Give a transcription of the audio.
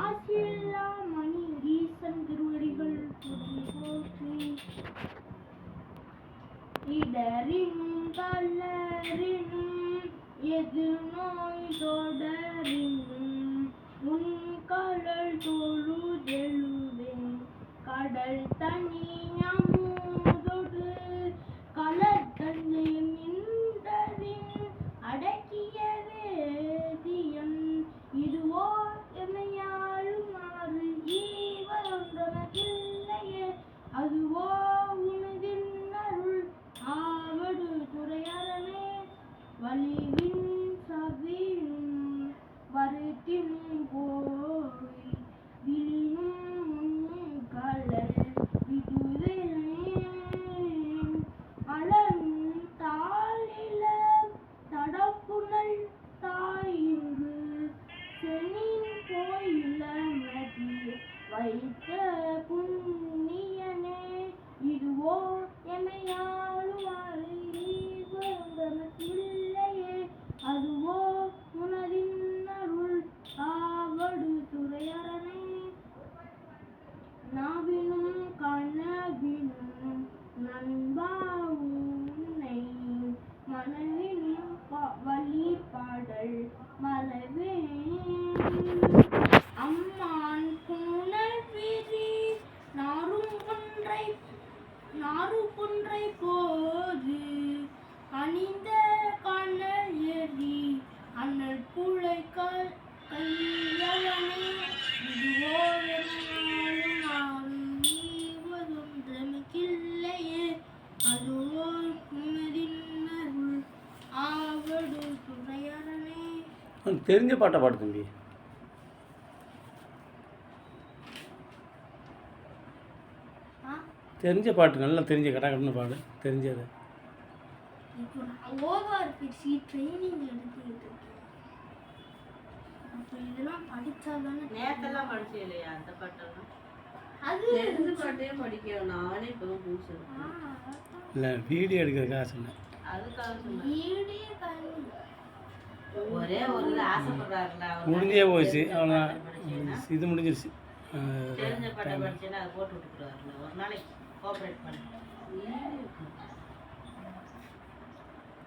ஆசில்லா மணி ஈசன் திருவடிகள் போற்றி. இடரினும் கல்லறினும் எது நோய் தொடரினும் உன் கடல் தொழுதெழுவேன். கடல் தனி அமுதொடு கலர்தன்னை மின்றதின் அடக்கிய வேதியன் இதுவோ எமையாளும் ஆறு ஈவரொன்றனக்கில்லையே அதுவோ உனதின் அருள் ஆவடு துறையரணே. வலிவின் சவினும் வருத்தினும் போய் விழினும் கடல் விடுவேன். அலனும் தாளில தடப்புனல் தாயிங்கு செனின் கோயில மதி வைத்த புண்ணியனே இதுவோ எமையாளும் இல்லையே அதுவோ உனதின் அருள் ஆவடு துறையரணே. நாவினும் கனவினும் நண்பா உன்னை மனவினும் வழிபாடல் மறவேன். அம்மான் புனல் விரி நாறுபொன்றை போது அணிந்த கனல் எரி அண்ணல் புழை கையவனே இதுவோ ஈவதொன்றமைக்கில்லையே அதுவோ உனதின் அருள் ஆவடு துறையரணே. தெரிஞ்ச பாட்டை பாடு தம்பி. தெரிஞ்ச பாட்டு நல்லா தெரிஞ்ச கட்டாக்கட்டுன்னு பாடு தெரிஞ்சது. இப்போ நான் ஓவர் பேசி ட்ரைனிங் எடுத்துக்கிட்டு இருக்கேன். அப்போ இதெல்லாம் படித்தாதானே. நேத்தெல்லாம் படிச்சே இல்லையா அந்த பாட்டெல்லாம்? அது தெரிஞ்ச பாட்டே படிக்கிறோம். நானே இப்போ தான் புதுசு இல்லை வீடியோ எடுக்கிறதுக்காக சொன்னேன். அதுக்காக சொன்னேன். வீடியோ ஒரே ஒரு ஆசைப்படுறாருல முடிஞ்சே போச்சு அவ்வளோ இது முடிஞ்சிருச்சு. தெரிஞ்ச பாட்டை படிச்சேன்னா அதை போட்டு விட்டுருவாருல ஒரு நாளைக்கு கோஆப்ரேட் பண்ண